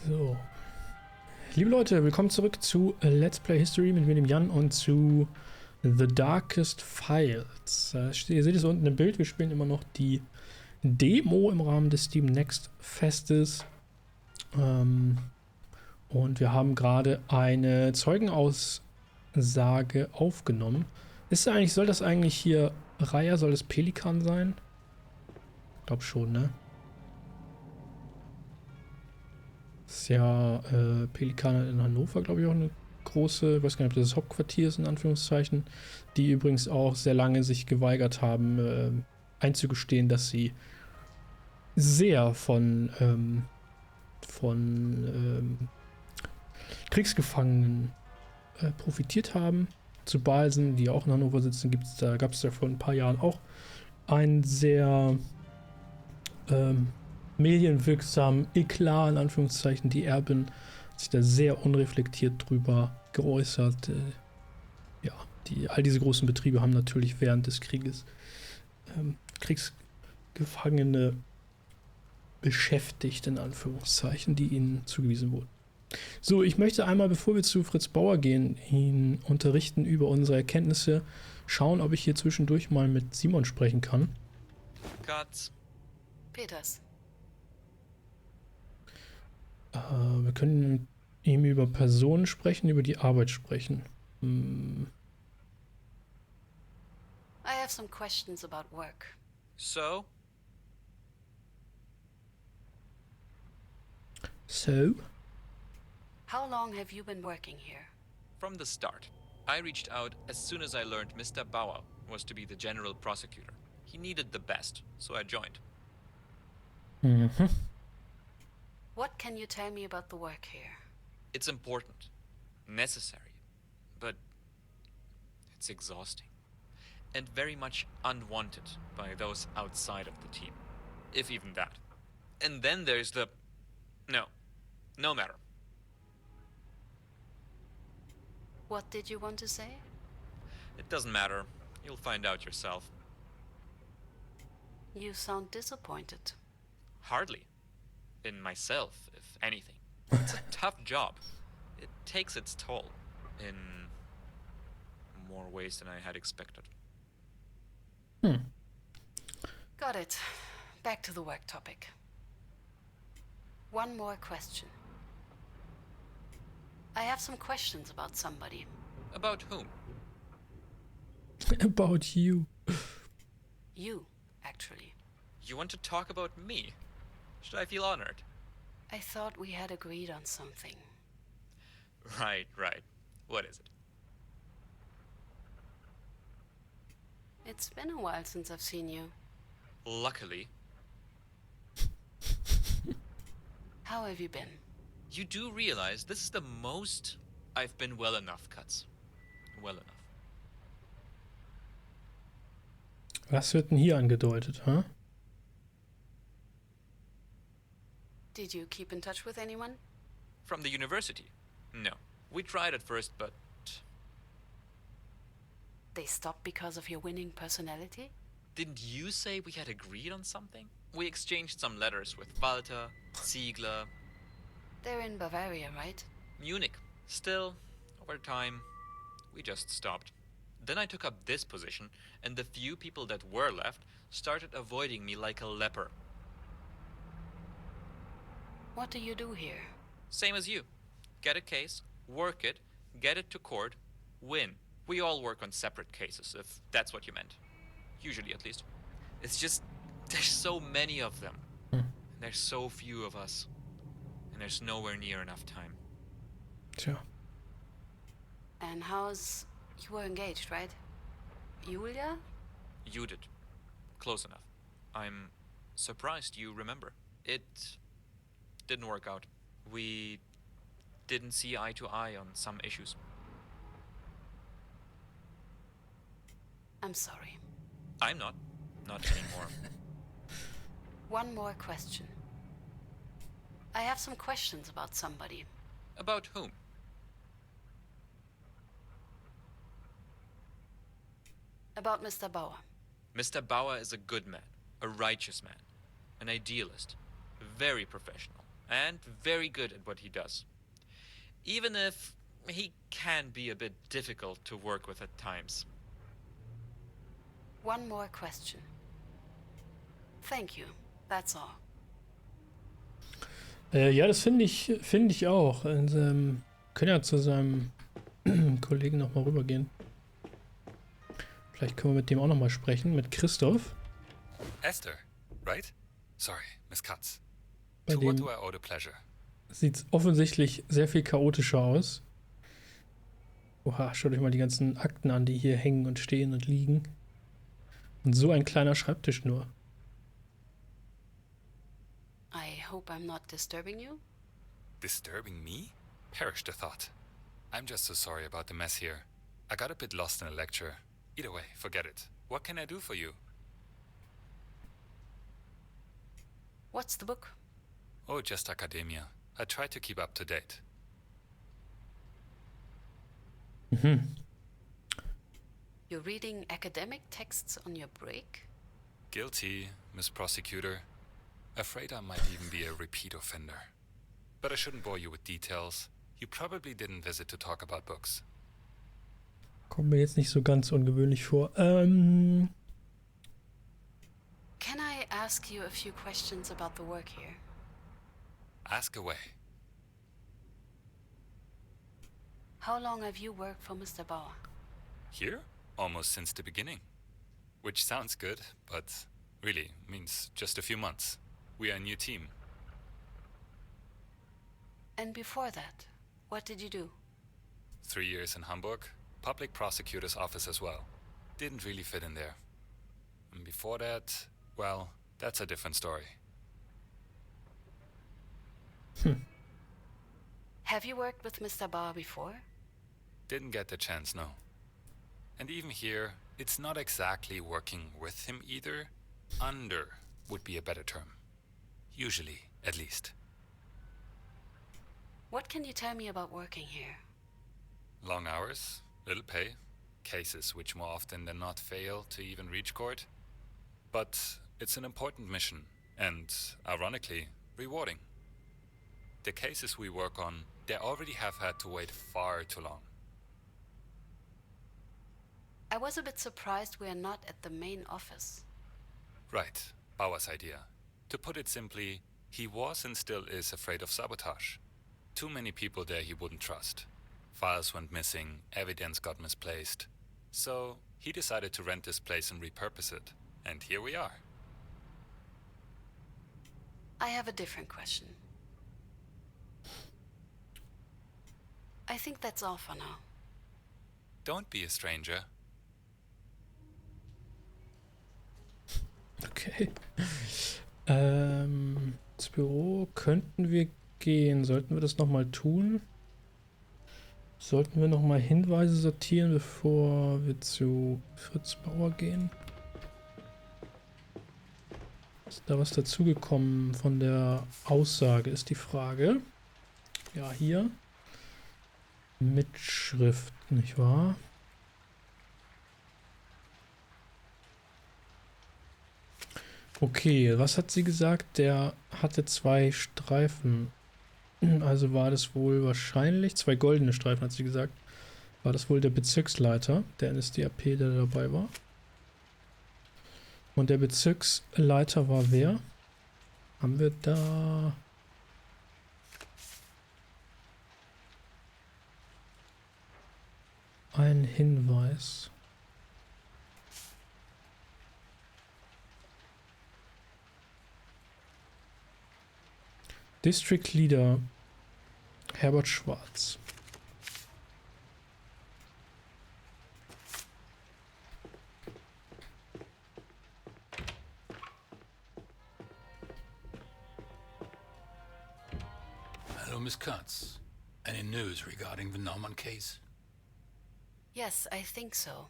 So. Liebe Leute, willkommen zurück zu Let's Play History mit mir, dem Jan, und zu The Darkest Files. Ihr seht es unten im Bild, wir spielen immer noch die Demo im Rahmen des Steam Next Festes. Und wir haben gerade eine Zeugenaussage aufgenommen. Soll das eigentlich hier Reiher, soll das Pelikan sein? Ich glaube schon, ne? Ist ja Pelikan in Hannover, glaube ich, auch eine große, ich weiß gar nicht, ob das Hauptquartier ist, in Anführungszeichen, die übrigens auch sehr lange sich geweigert haben, einzugestehen, dass sie sehr von Kriegsgefangenen profitiert haben. Zu Balsen, die auch in Hannover sitzen, gab es da vor ein paar Jahren auch einen sehr medienwirksamen Eklat, in Anführungszeichen. Die Erbin hat sich da sehr unreflektiert drüber geäußert. All diese großen Betriebe haben natürlich während des Krieges Kriegsgefangene beschäftigt, in Anführungszeichen, die ihnen zugewiesen wurden. So, ich möchte einmal, bevor wir zu Fritz Bauer gehen, ihn unterrichten über unsere Erkenntnisse, schauen, ob ich hier zwischendurch mal mit Simon sprechen kann. Katz. Peters. Wir können mit ihm über Personen sprechen, über die Arbeit sprechen. I have some questions about work. So? So? How long have you been working here? From the start. I reached out as soon as I learned Mr. Bauer was to be the general prosecutor. He needed the best, so I joined. Mhm. What can you tell me about the work here? It's important, necessary, but it's exhausting. And very much unwanted by those outside of the team, if even that. And then there's the... No matter. What did you want to say? It doesn't matter. You'll find out yourself. You sound disappointed. Hardly. In myself, if anything. It's a tough job. It takes its toll. In more ways than I had expected. Got it. Back to the work topic. One more question. I have some questions about somebody. About whom? About you. You, actually. You want to talk about me? Should I feel honored? I thought we had agreed on something. Right. What is it? It's been a while since I've seen you. Luckily. How have you been? You do realize this is the most I've been well enough, Katz. Well enough. Was wird denn hier angedeutet, huh? Did you keep in touch with anyone? From the university? No. We tried at first, but... They stopped because of your winning personality? Didn't you say we had agreed on something? We exchanged some letters with Walter, Ziegler... They're in Bavaria, right? Munich. Still, over time, we just stopped. Then I took up this position, and the few people that were left started avoiding me like a leper. What do you do here? Same as you. Get a case, work it, get it to court, win. We all work on separate cases, if that's what you meant. Usually, at least. It's just, there's so many of them. And there's so few of us. And there's nowhere near enough time. Tja. And how's... You were engaged, right? Julia? You did. Close enough. I'm surprised you remember. It didn't work out. We didn't see eye to eye on some issues. I'm sorry. I'm not. Not anymore. One more question. I have some questions about somebody. About whom? About Mr. Bauer. Mr. Bauer is a good man, a righteous man, an idealist, very professional, and very good at what he does. Even if he can be a bit difficult to work with at times. One more question. Thank you. That's all. Ja, das finde ich auch. Und, können ja zu seinem Kollegen nochmal rübergehen. Vielleicht können wir mit dem auch nochmal sprechen, mit Christoph. Esther, right? Sorry, Miss Katz. Bei To what dem do I owe the pleasure? sieht es offensichtlich sehr viel chaotischer aus. Oha, schaut euch mal die ganzen Akten an, die hier hängen und stehen und liegen. Und so ein kleiner Schreibtisch nur. I hope I'm not disturbing you. Disturbing me? Perish the thought. I'm just so sorry about the mess here. I got a bit lost in a lecture. Either way, forget it. What can I do for you? What's the book? Oh, just academia. I try to keep up to date. You're reading academic texts on your break? Guilty, Miss Prosecutor. Afraid I might even be a repeat offender. But I shouldn't bore you with details. You probably didn't visit to talk about books. Kommt mir jetzt nicht so ganz ungewöhnlich vor. Can I ask you a few questions about the work here? Ask away. How long have you worked for Mr. Bauer? Here? Almost since the beginning. Which sounds good, but really means just a few months. We are a new team. And before that, what did you do? 3 years in Hamburg, public prosecutor's office as well. Didn't really fit in there. And before that, well, that's a different story. Have you worked with Mr. Bauer before? Didn't get the chance, no. And even here, it's not exactly working with him either. Under would be a better term. Usually, at least. What can you tell me about working here? Long hours, little pay, cases which more often than not fail to even reach court. But it's an important mission, and, ironically, rewarding. The cases we work on, they already have had to wait far too long. I was a bit surprised we are not at the main office. Right, Bauer's idea. To put it simply, he was and still is afraid of sabotage. Too many people there he wouldn't trust. Files went missing, evidence got misplaced. So he decided to rent this place and repurpose it. And here we are. I have a different question. I think that's all for now. Don't be a stranger. Okay. Ins Büro könnten wir gehen. Sollten wir das nochmal tun? Sollten wir nochmal Hinweise sortieren, bevor wir zu Fritz Bauer gehen? Ist da was dazugekommen von der Aussage, ist die Frage. Ja, hier. Mitschrift, nicht wahr? Okay, was hat sie gesagt? Der hatte 2 Streifen. Also war das wohl wahrscheinlich, 2 goldene Streifen hat sie gesagt. War das wohl der Bezirksleiter, der NSDAP, der dabei war? Und der Bezirksleiter war wer? Haben wir da... einen Hinweis? District Leader Herbert Schwarz. Hello, Miss Katz. Any news regarding the Naumann case? Yes, I think so.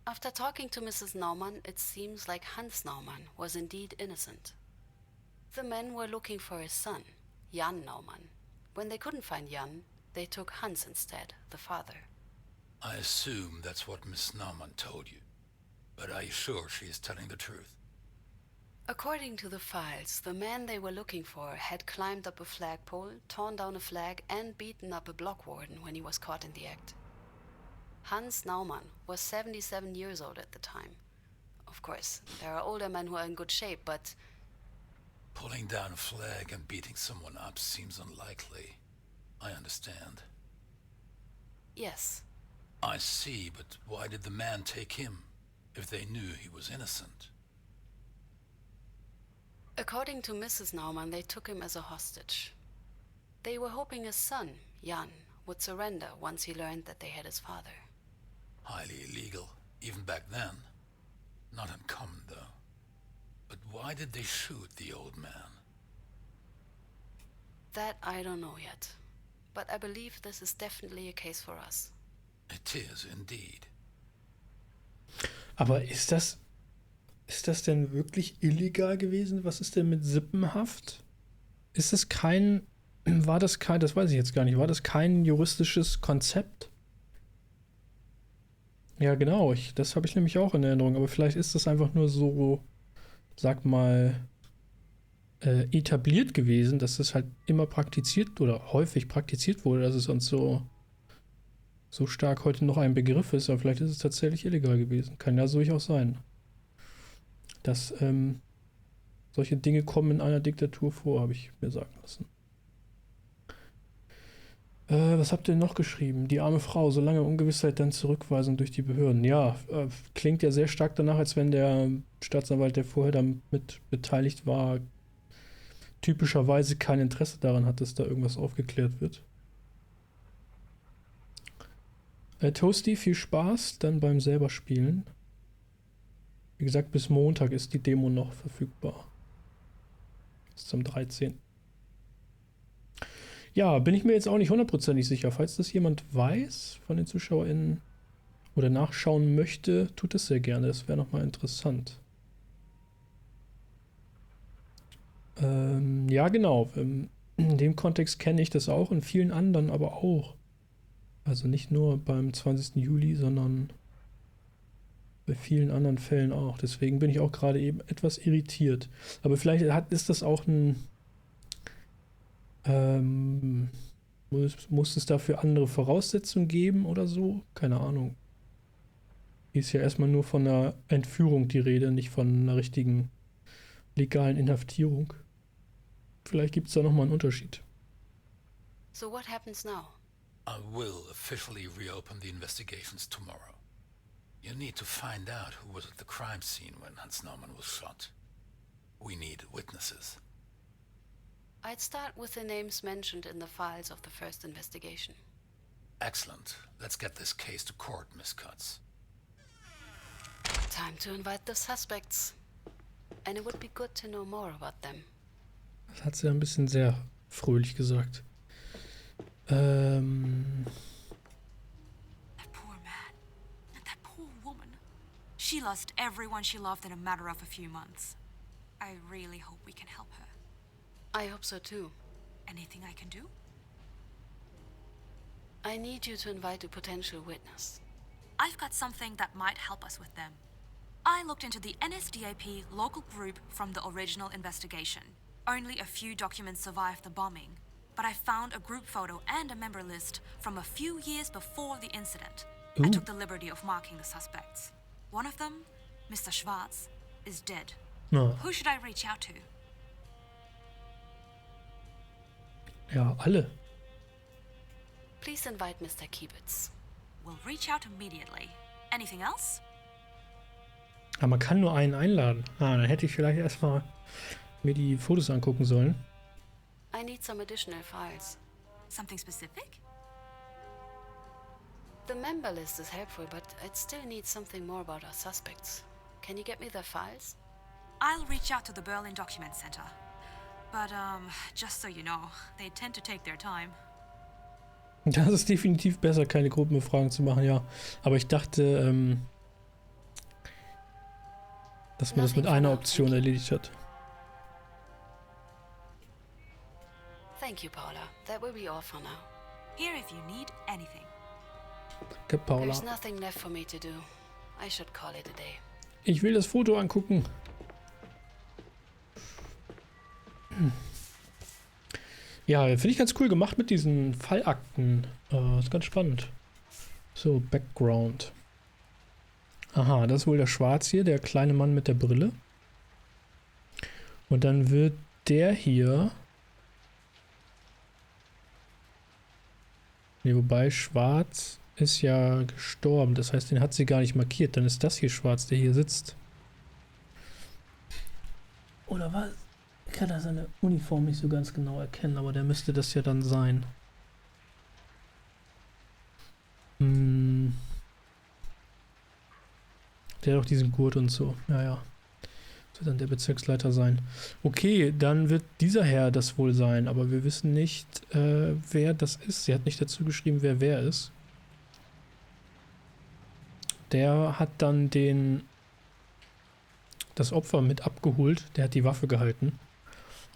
After talking to Mrs. Naumann, it seems like Hans Naumann was indeed innocent. The men were looking for his son, Jan Naumann. When they couldn't find Jan, they took Hans instead, the father. I assume that's what Miss Naumann told you. But are you sure she is telling the truth? According to the files, the man they were looking for had climbed up a flagpole, torn down a flag, and beaten up a block warden when he was caught in the act. Hans Naumann was 77 years old at the time. Of course, there are older men who are in good shape, but... Pulling down a flag and beating someone up seems unlikely. I understand. Yes. I see, but why did the man take him, if they knew he was innocent? According to Mrs. Naumann, they took him as a hostage. They were hoping his son, Jan, would surrender once he learned that they had his father. Highly illegal, even back then. Not uncommon, though. But why did they shoot the old man? That I don't know yet. But I believe this is definitely a case for us. It is indeed. Aber ist das denn wirklich illegal gewesen? Was ist denn mit Sippenhaft? Das weiß ich jetzt gar nicht, war das kein juristisches Konzept? Ja, genau, das habe ich nämlich auch in Erinnerung, aber vielleicht ist das einfach nur so, sag mal, etabliert gewesen, dass das halt immer praktiziert oder häufig praktiziert wurde, dass es uns so stark heute noch ein Begriff ist, aber vielleicht ist es tatsächlich illegal gewesen. Kann ja durchaus sein. Dass solche Dinge kommen in einer Diktatur vor, habe ich mir sagen lassen. Was habt ihr noch geschrieben? Die arme Frau, so lange Ungewissheit, dann Zurückweisung durch die Behörden. Ja, klingt ja sehr stark danach, als wenn der Staatsanwalt, der vorher damit beteiligt war, typischerweise kein Interesse daran hat, dass da irgendwas aufgeklärt wird. Toasty, viel Spaß dann beim selber spielen. Wie gesagt, bis Montag ist die Demo noch verfügbar. Bis zum 13. Ja, bin ich mir jetzt auch nicht hundertprozentig sicher. Falls das jemand weiß von den ZuschauerInnen oder nachschauen möchte, tut es sehr gerne. Das wäre nochmal interessant. Ja, genau. In dem Kontext kenne ich das auch, in vielen anderen aber auch. Also nicht nur beim 20. Juli, sondern bei vielen anderen Fällen auch. Deswegen bin ich auch gerade eben etwas irritiert. Aber vielleicht ist das auch muss es dafür andere Voraussetzungen geben oder so? Keine Ahnung. Hier ist ja erstmal nur von einer Entführung die Rede, nicht von einer richtigen legalen Inhaftierung. Vielleicht gibt es da nochmal einen Unterschied. So what happens now? I will officially reopen the investigations tomorrow. You need to find out who was at the crime scene when Hans Naumann was shot. We need witnesses. I'd start with the names mentioned in the files of the first investigation. Excellent. Let's get this case to court, Miss Cutts. Time to invite the suspects. And it would be good to know more about them. Das hat sie ja ein bisschen sehr fröhlich gesagt. That poor man. And that poor woman. She lost everyone she loved in a matter of a few months. I really hope we can help her. I hope so too. Anything I can do? I need you to invite a potential witness. I've got something that might help us with them. I looked into the NSDAP local group from the original investigation. Only a few documents survived the bombing, but I found a group photo and a member list from a few years before the incident. I took the liberty of marking the suspects. One of them, Mr. Schwarz, is dead. Ja, Who should I reach out to? ja, alle. Please invite Mr. Kiebitz. We'll reach out immediately. Anything else? Aber man kann nur einen einladen. Dann hätte ich vielleicht erstmal mir die Fotos angucken sollen. I need some additional files. Something specific? The member list is helpful, but I'd still need something more about our suspects. Can you get me their files? I'll reach out to the Berlin Document Center. But, just so you know, they tend to take their time. Das ist definitiv besser, keine Gruppenbefragung zu machen, ja. Aber ich dachte, dass man das mit einer Option erledigt hat. Thank you, Paula. That will be all for now. Here if you need anything. Danke, Paula. There's nothing left for me to do. I should call it a day. Ich will das Foto angucken. Ja, finde ich ganz cool gemacht mit diesen Fallakten. Ist ganz spannend. So, Background. Aha, das ist wohl der Schwarz hier, der kleine Mann mit der Brille. Und dann wird der hier... Ne, wobei Schwarz ist ja gestorben. Das heißt, den hat sie gar nicht markiert. Dann ist das hier Schwarz, der hier sitzt. Oder was? Ich kann da seine Uniform nicht so ganz genau erkennen, aber der müsste das ja dann sein. Der hat auch diesen Gurt und so. Ja, ja. Das wird dann der Bezirksleiter sein. Okay, dann wird dieser Herr das wohl sein, aber wir wissen nicht, wer das ist. Sie hat nicht dazu geschrieben, wer ist. Der hat dann das Opfer mit abgeholt. Der hat die Waffe gehalten.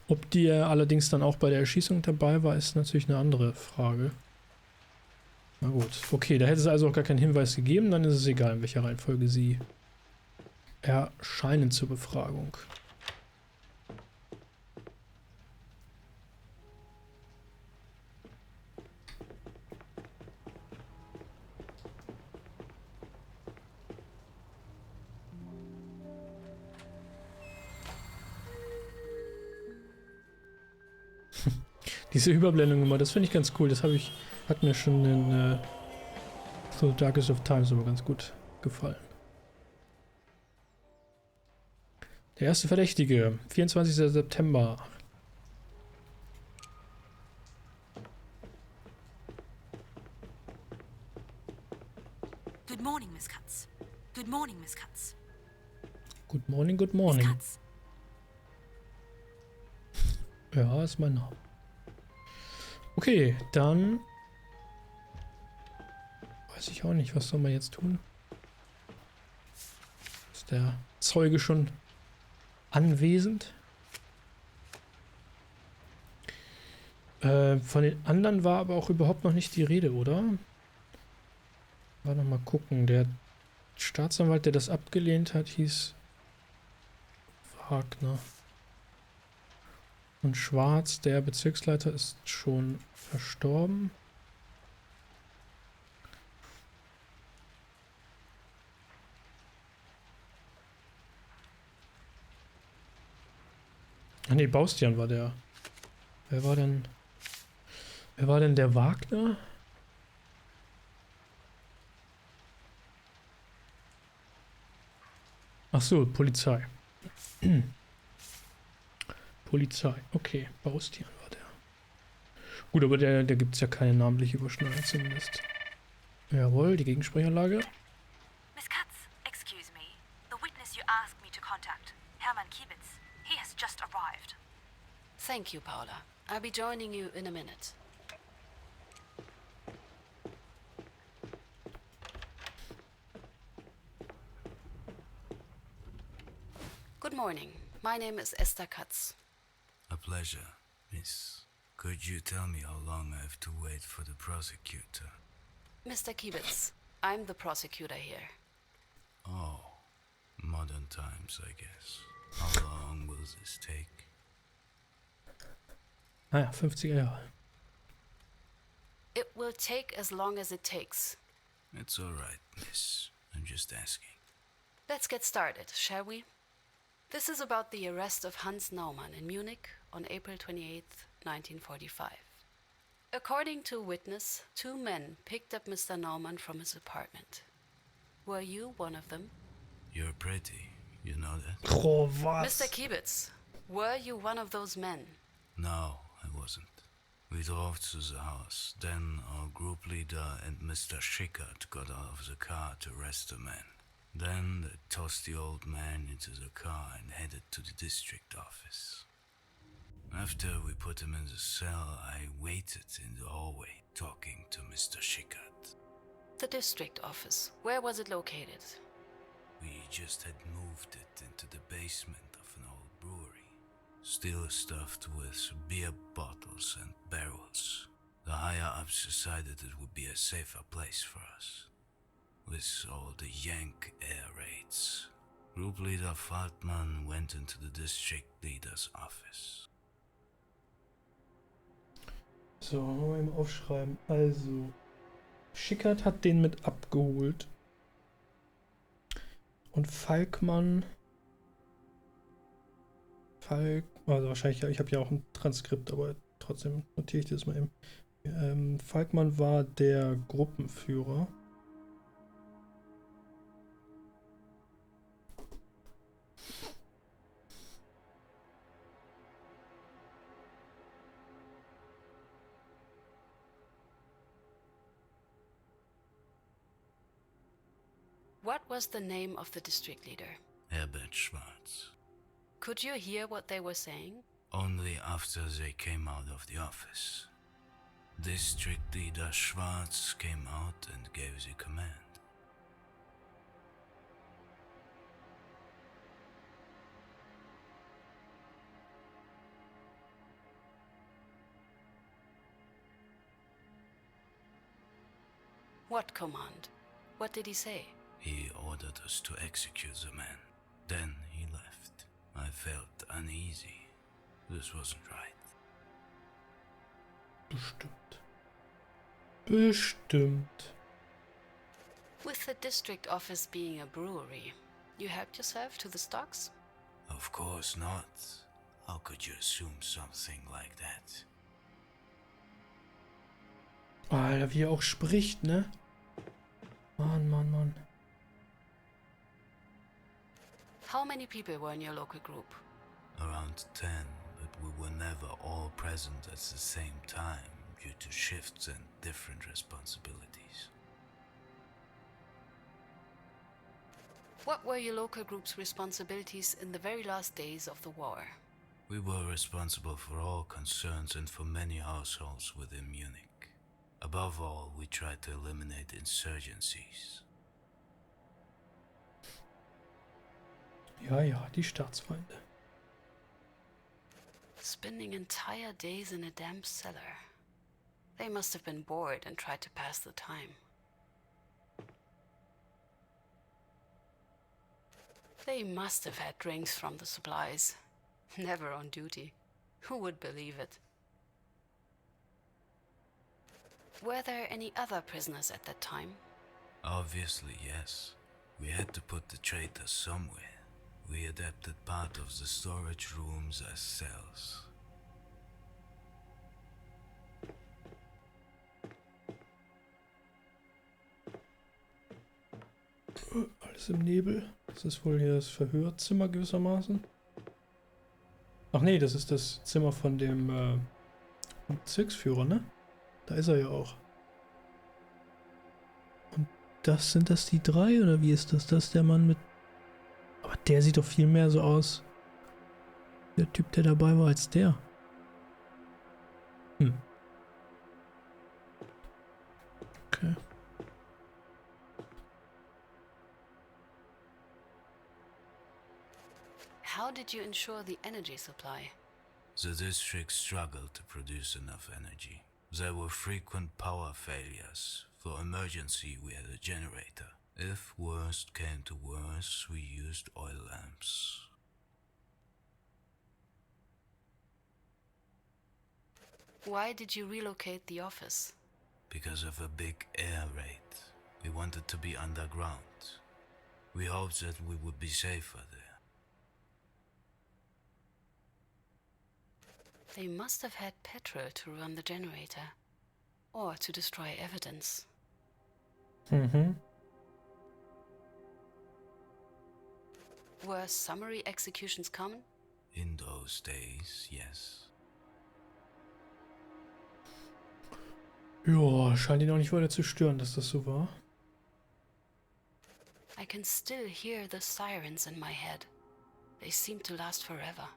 Ob die allerdings dann auch bei der Erschießung dabei war, ist natürlich eine andere Frage. Na gut. Okay, da hätte es also auch gar keinen Hinweis gegeben. Dann ist es egal, in welcher Reihenfolge sie erscheinen zur Befragung. Diese Überblendung immer, das finde ich ganz cool. Das hat mir schon in so Darkest of Times immer ganz gut gefallen. Der erste Verdächtige, 24. September. Good morning, Miss Katz. Good morning, Miss Katz. Good morning, good Miss morning. Katz. Ja, ist mein Name. Okay, dann weiß ich auch nicht, was soll man jetzt tun? Ist der Zeuge schon anwesend? Von den anderen war aber auch überhaupt noch nicht die Rede, oder? War noch mal gucken. Der Staatsanwalt, der das abgelehnt hat, hieß Wagner. Und Schwarz, der Bezirksleiter, ist schon verstorben. Ah ne, Baustian war der. Wer war denn der Wagner? Ach so, Polizei. Polizei, okay, Baustian war der. Gut, aber der gibt es ja keine namentliche Überschneidung zumindest. Jawohl, die Gegensprechanlage. Miss Katz, excuse me. The witness you asked me to contact, Hermann Kiebitz, he has just arrived. Thank you, Paula. I'll be joining you in a minute. Good morning. My name is Esther Katz. A pleasure, miss. Could you tell me how long I have to wait for the prosecutor? Mr. Kiebitz, I'm the prosecutor here. Oh, modern times, I guess. How long will this take? Naja, 50er Jahre. It will take as long as it takes. It's all right, miss. I'm just asking. Let's get started, shall we? This is about the arrest of Hans Naumann in Munich on April 28, 1945. According to a witness, two men picked up Mr. Naumann from his apartment. Were you one of them? You're pretty, you know that? Oh, was? Mr. Kiebitz, were you one of those men? No, I wasn't. We drove to the house. Then our group leader and Mr. Schickert got out of the car to arrest the man. Then they tossed the old man into the car and headed to the district office. After we put him in the cell, I waited in the hallway talking to Mr. Schickert. The district office. Where was it located? We just had moved it into the basement of an old brewery, still stuffed with beer bottles and barrels. The higher-ups decided it would be a safer place for us. With all the Yank air raids, Group Leader Faltmann went into the district leader's office. So, mal eben aufschreiben. Also, Schickert hat den mit abgeholt. Und Falkmann... Also wahrscheinlich, ich habe ja auch ein Transkript, aber trotzdem notiere ich das mal eben. Falkmann war der Gruppenführer. What was the name of the district leader? Herbert Schwarz. Could you hear what they were saying? Only after they came out of the office. District Leader Schwarz came out and gave the command. What command? What did he say? He ordered us to execute the man. Then he left. I felt uneasy. This wasn't right. Bestimmt. Bestimmt. With the district office being a brewery, you helped yourself to the stocks? Of course not. How could you assume something like that? Alter, wie er auch spricht, ne? Mann, Mann, Mann. How many people were in your local group? Around 10, but we were never all present at the same time due to shifts and different responsibilities. What were your local group's responsibilities in the very last days of the war? We were responsible for all concerns and for many households within Munich. Above all, we tried to eliminate insurgencies. Ja, ja, die Staatsfeinde. Spending entire days in a damp cellar. They must have been bored and tried to pass the time. They must have had drinks from the supplies. Never on duty. Who would believe it? Were there any other prisoners at that time? Obviously, yes. We had to put the traitors somewhere. We adapted part of the storage rooms as cells. Alles im Nebel. Das ist wohl hier das Verhörzimmer gewissermaßen. Ach nee, das ist das Zimmer von dem Bezirksführer, ne? Da ist er ja auch. Und sind das die drei oder wie ist das? Das ist der Mann mit... Aber der sieht doch viel mehr so aus. Der Typ, der dabei war, als der. Okay. How did you ensure the energy supply? The district struggled to produce enough energy. There were frequent power failures. For emergency, we had a generator. If worst came to worst, we used oil lamps. Why did you relocate the office? Because of a big air raid. We wanted to be underground. We hoped that we would be safer there. They must have had petrol to run the generator. Or to destroy evidence. Were summary executions common? In those days, yes. Ja, scheint ihn auch nicht weiter zu stören, dass das so war. I can still hear the sirens in my head. They seem to last forever.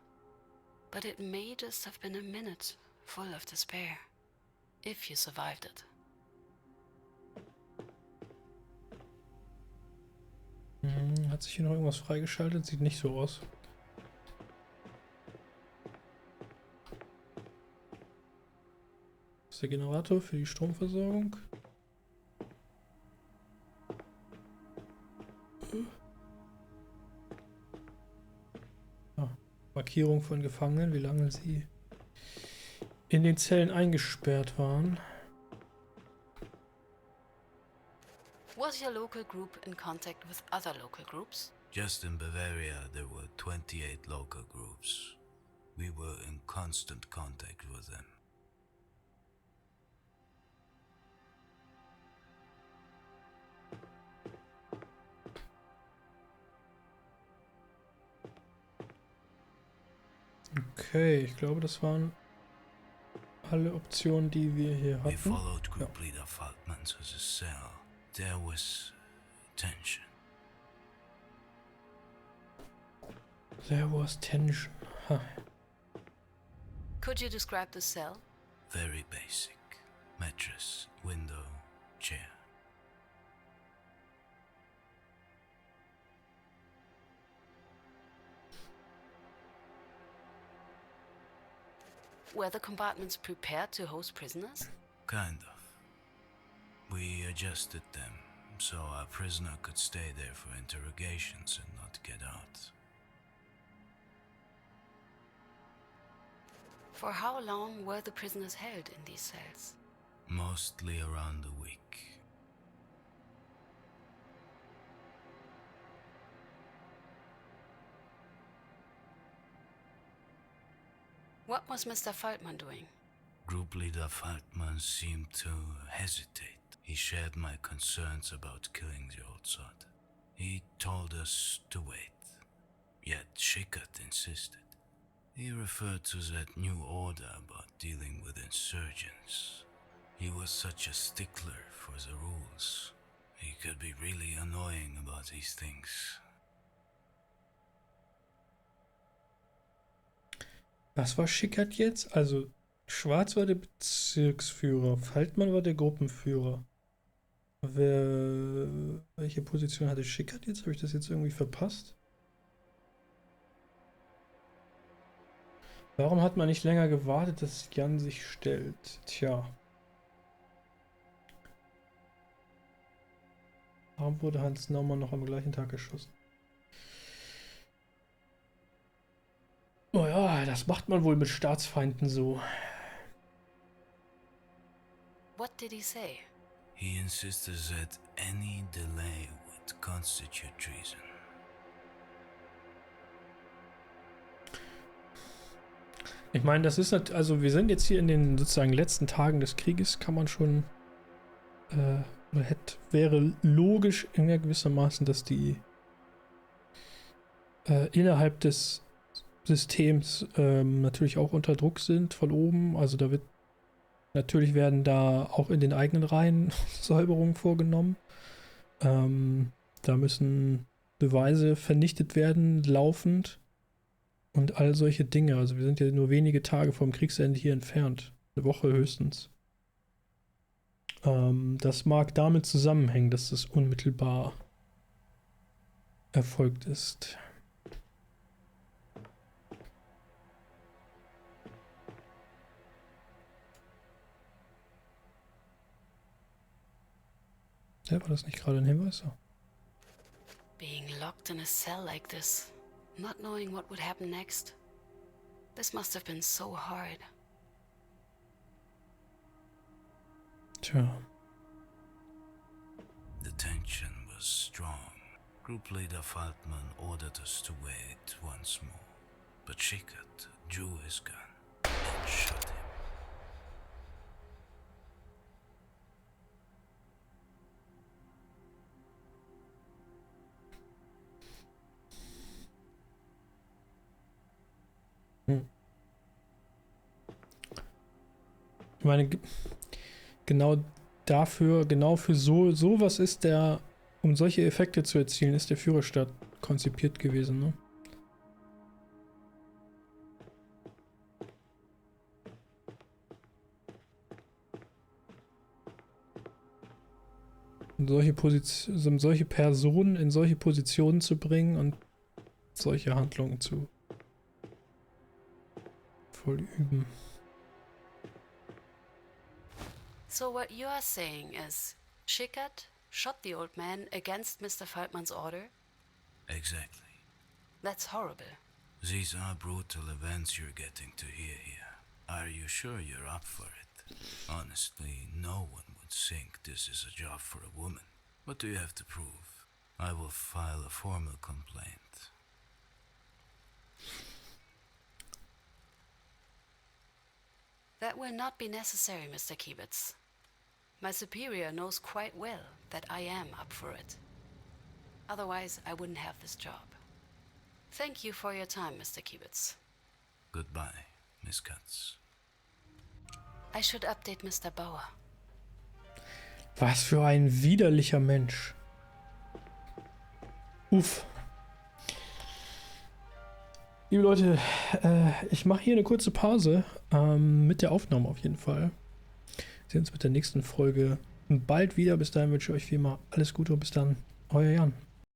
But it may just have been a minute full of despair. If you survived it. Hat sich hier noch irgendwas freigeschaltet? Sieht nicht so aus. Das ist der Generator für die Stromversorgung. Markierung von Gefangenen, wie lange sie in den Zellen eingesperrt waren. Was your local group in contact with other local groups? Just in Bavaria, there were 28 local groups. We were in constant contact with them. Okay, ich glaube, das waren alle Optionen, die wir hier We hatten. followed group leader Falkman to the cell. There was tension. There was tension. Ha. Could you describe the cell? Very basic. Mattress, window, chair. Were the compartments prepared to host prisoners? Kind of. We adjusted them so our prisoner could stay there for interrogations and not get out. For how long were the prisoners held in these cells? Mostly around a week. What was Mr. Falkman doing? Group leader Falkman seemed to hesitate. He shared my concerns about killing the old sod. He told us to wait. Yet Schickert insisted. He referred to that new order about dealing with insurgents. He was such a stickler for the rules. He could be really annoying about these things. Was war Schickert jetzt? Also, Schwarz war der Bezirksführer, Faltmann war der Gruppenführer. Welche Position hatte Schickert jetzt? Habe ich das jetzt irgendwie verpasst? Warum hat man nicht länger gewartet, dass Jan sich stellt? Tja. Warum wurde Hans Naumann noch am gleichen Tag geschossen? Oh ja, das macht man wohl mit Staatsfeinden so. What did he say? He insisted that any delay would constitute treason. Ich meine, das ist also wir sind jetzt hier in den sozusagen letzten Tagen des Krieges, kann man schon wäre logisch in gewissermaßen, dass die innerhalb des Systems natürlich auch unter Druck sind von oben. Also natürlich werden da auch in den eigenen Reihen Säuberungen vorgenommen. Da müssen Beweise vernichtet werden, laufend. Und all solche Dinge. Also wir sind ja nur wenige Tage vom Kriegsende hier entfernt. Eine Woche höchstens. Das mag damit zusammenhängen, dass das unmittelbar erfolgt ist. Ja, war das nicht gerade ein Hinweis? So. Being locked in a cell like this, not knowing what would happen next. This must have been so hard. Tja. The tension was strong. Group leader Faltman ordered us to wait once more. But Schickert drew his gun and shot him. Ich meine, genau für sowas ist um solche Effekte zu erzielen, ist der Führerstaat konzipiert gewesen, ne? Um solche Personen in solche Positionen zu bringen und solche Handlungen zu vollüben. So what you are saying is, Schickert shot the old man against Mr. Falkman's order? Exactly. That's horrible. These are brutal events you're getting to hear here. Are you sure you're up for it? Honestly, no one would think this is a job for a woman. What do you have to prove? I will file a formal complaint. That will not be necessary, Mr. Kiebitz. My superior knows quite well that I am up for it. Otherwise, I wouldn't have this job. Thank you for your time, Mr. Kiebitz. Goodbye, Miss Katz. I should update Mr. Bauer. Was für ein widerlicher Mensch. Uff. Liebe Leute, ich mache hier eine kurze Pause mit der Aufnahme auf jeden Fall. Wir sehen uns mit der nächsten Folge bald wieder. Bis dahin wünsche ich euch wie immer alles Gute und bis dann, euer Jan.